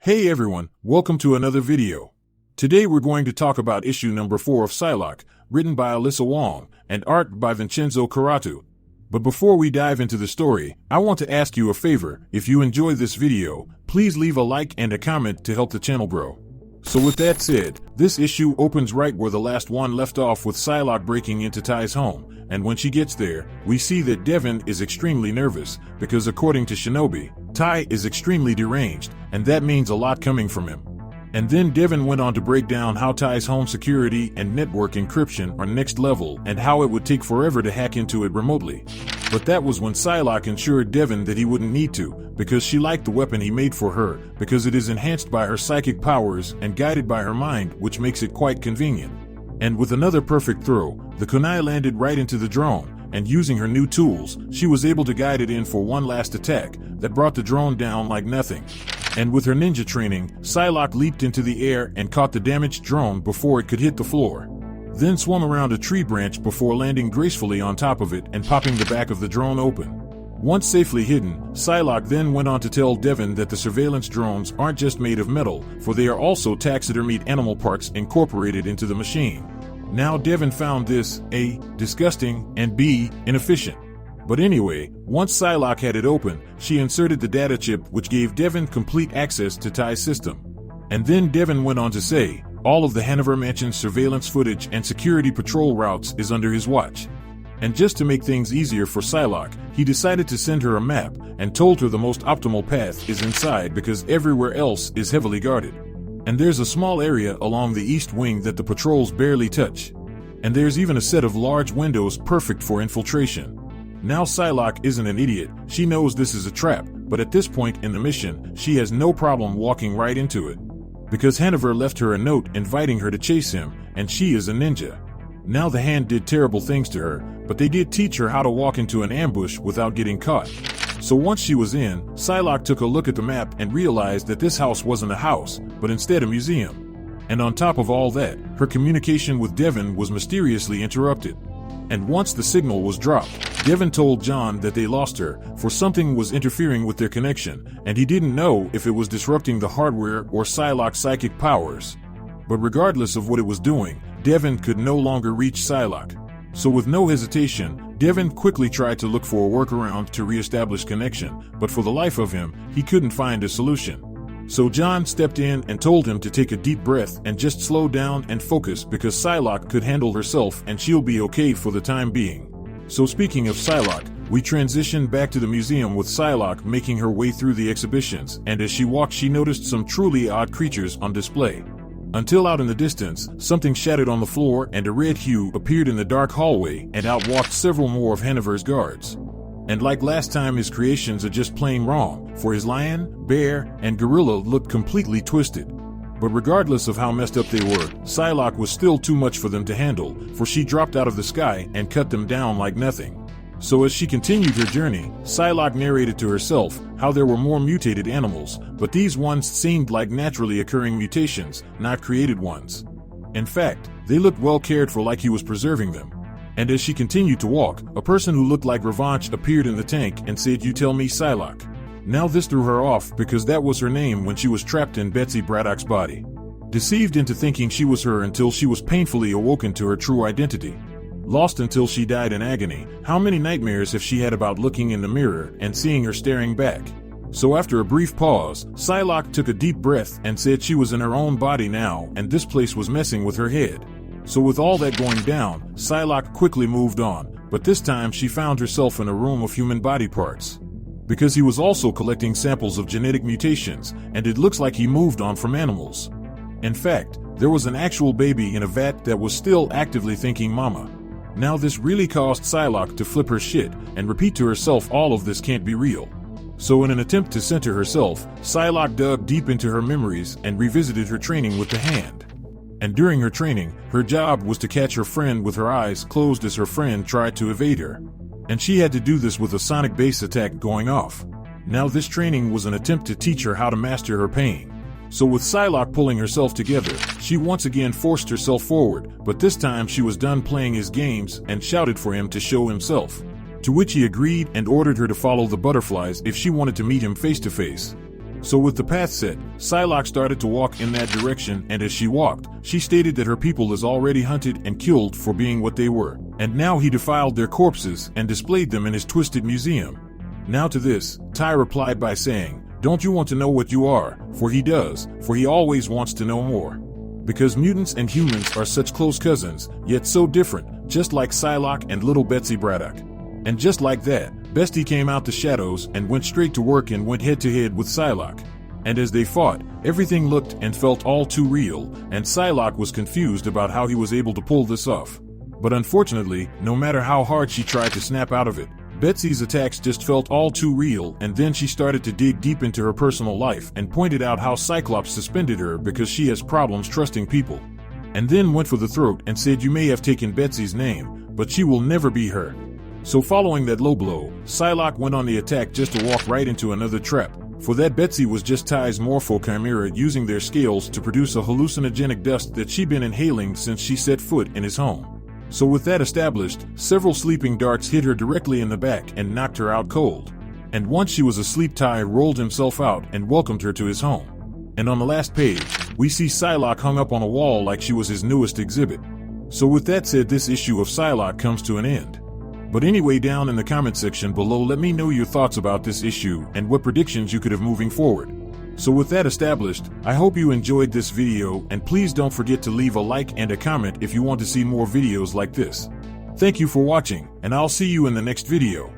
Hey everyone, welcome to another video. Today we're going to talk about issue number 4 of Psylocke, written by Alyssa Wong, and art by Vincenzo Caratu. But before we dive into the story, I want to ask you a favor. If you enjoyed this video, please leave a like and a comment to help the channel grow. So with that said, this issue opens right where the last one left off, with Psylocke breaking into Tai's home, and when she gets there, we see that Devin is extremely nervous, because according to Shinobi, Tai is extremely deranged, and that means a lot coming from him. And then Devin went on to break down how Tai's home security and network encryption are next level and how it would take forever to hack into it remotely. But that was when Psylocke assured Devin that he wouldn't need to, because she liked the weapon he made for her, because it is enhanced by her psychic powers and guided by her mind, which makes it quite convenient. And with another perfect throw, the kunai landed right into the drone, and using her new tools, she was able to guide it in for one last attack that brought the drone down like nothing. And with her ninja training, Psylocke leaped into the air and caught the damaged drone before it could hit the floor. Then swung around a tree branch before landing gracefully on top of it and popping the back of the drone open. Once safely hidden, Psylocke then went on to tell Devin that the surveillance drones aren't just made of metal, for they are also taxidermied animal parts incorporated into the machine. Now Devin found this, A, disgusting, and B, inefficient. But anyway, once Psylocke had it open, she inserted the data chip, which gave Devin complete access to Tai's system. And then Devin went on to say, all of the Haniver Mansion's surveillance footage and security patrol routes is under his watch. And just to make things easier for Psylocke, he decided to send her a map and told her the most optimal path is inside because everywhere else is heavily guarded. And there's a small area along the east wing that the patrols barely touch. And there's even a set of large windows perfect for infiltration. Now Psylocke isn't an idiot, she knows this is a trap, but at this point in the mission, she has no problem walking right into it. Because Haniver left her a note inviting her to chase him, and she is a ninja. Now the hand did terrible things to her, but they did teach her how to walk into an ambush without getting caught. So once she was in, Psylocke took a look at the map and realized that this house wasn't a house, but instead a museum. And on top of all that, her communication with Devin was mysteriously interrupted. And once the signal was dropped, Devin told John that they lost her, for something was interfering with their connection, and he didn't know if it was disrupting the hardware or Psylocke's psychic powers. But regardless of what it was doing, Devin could no longer reach Psylocke. So with no hesitation, Devin quickly tried to look for a workaround to re-establish connection, but for the life of him, he couldn't find a solution. So John stepped in and told him to take a deep breath and just slow down and focus, because Psylocke could handle herself and she'll be okay for the time being. So speaking of Psylocke, we transition back to the museum with Psylocke making her way through the exhibitions, and as she walked she noticed some truly odd creatures on display. Until out in the distance, something shattered on the floor and a red hue appeared in the dark hallway, and out walked several more of Haniver's guards. And like last time, his creations are just plain wrong, for his lion, bear, and gorilla looked completely twisted. But regardless of how messed up they were, Psylocke was still too much for them to handle, for she dropped out of the sky and cut them down like nothing. So as she continued her journey, Psylocke narrated to herself how there were more mutated animals, but these ones seemed like naturally occurring mutations, not created ones. In fact, they looked well cared for, like he was preserving them. And as she continued to walk, a person who looked like Revanche appeared in the tank and said, "You tell me, Psylocke." Now this threw her off, because that was her name when she was trapped in Betsy Braddock's body. Deceived into thinking she was her until she was painfully awoken to her true identity. Lost until she died in agony, how many nightmares have she had about looking in the mirror and seeing her staring back? So after a brief pause, Psylocke took a deep breath and said she was in her own body now, and this place was messing with her head. So with all that going down, Psylocke quickly moved on, but this time she found herself in a room of human body parts. Because he was also collecting samples of genetic mutations, and it looks like he moved on from animals. In fact, there was an actual baby in a vat that was still actively thinking mama. Now this really caused Psylocke to flip her shit and repeat to herself, all of this can't be real. So in an attempt to center herself, Psylocke dug deep into her memories and revisited her training with the hand. And during her training, her job was to catch her friend with her eyes closed as her friend tried to evade her. And she had to do this with a sonic base attack going off. Now this training was an attempt to teach her how to master her pain. So with Psylocke pulling herself together, she once again forced herself forward, but this time she was done playing his games and shouted for him to show himself. To which he agreed and ordered her to follow the butterflies if she wanted to meet him face to face. So with the path set, Psylocke started to walk in that direction, and as she walked, she stated that her people is already hunted and killed for being what they were, and now he defiled their corpses and displayed them in his twisted museum. Now to this, Tai replied by saying, "Don't you want to know what you are? For he does, for he always wants to know more. Because mutants and humans are such close cousins, yet so different, just like Psylocke and little Betsy Braddock." And just like that, Bestie came out the shadows and went straight to work and went head-to-head with Psylocke. And as they fought, everything looked and felt all too real, and Psylocke was confused about how he was able to pull this off. But unfortunately, no matter how hard she tried to snap out of it, Betsy's attacks just felt all too real, and then she started to dig deep into her personal life and pointed out how Cyclops suspended her because she has problems trusting people. And then went for the throat and said, "You may have taken Betsy's name, but she will never be her." So following that low blow, Psylocke went on the attack just to walk right into another trap. For that, Betsy was just Ty's morpho chimera using their scales to produce a hallucinogenic dust that she'd been inhaling since she set foot in his home. So with that established, several sleeping darts hit her directly in the back and knocked her out cold. And once she was asleep, Tai rolled himself out and welcomed her to his home. And on the last page, we see Psylocke hung up on a wall like she was his newest exhibit. So with that said, this issue of Psylocke comes to an end. But anyway, down in the comment section below, let me know your thoughts about this issue and what predictions you could have moving forward. So with that established, I hope you enjoyed this video, and please don't forget to leave a like and a comment if you want to see more videos like this. Thank you for watching, and I'll see you in the next video.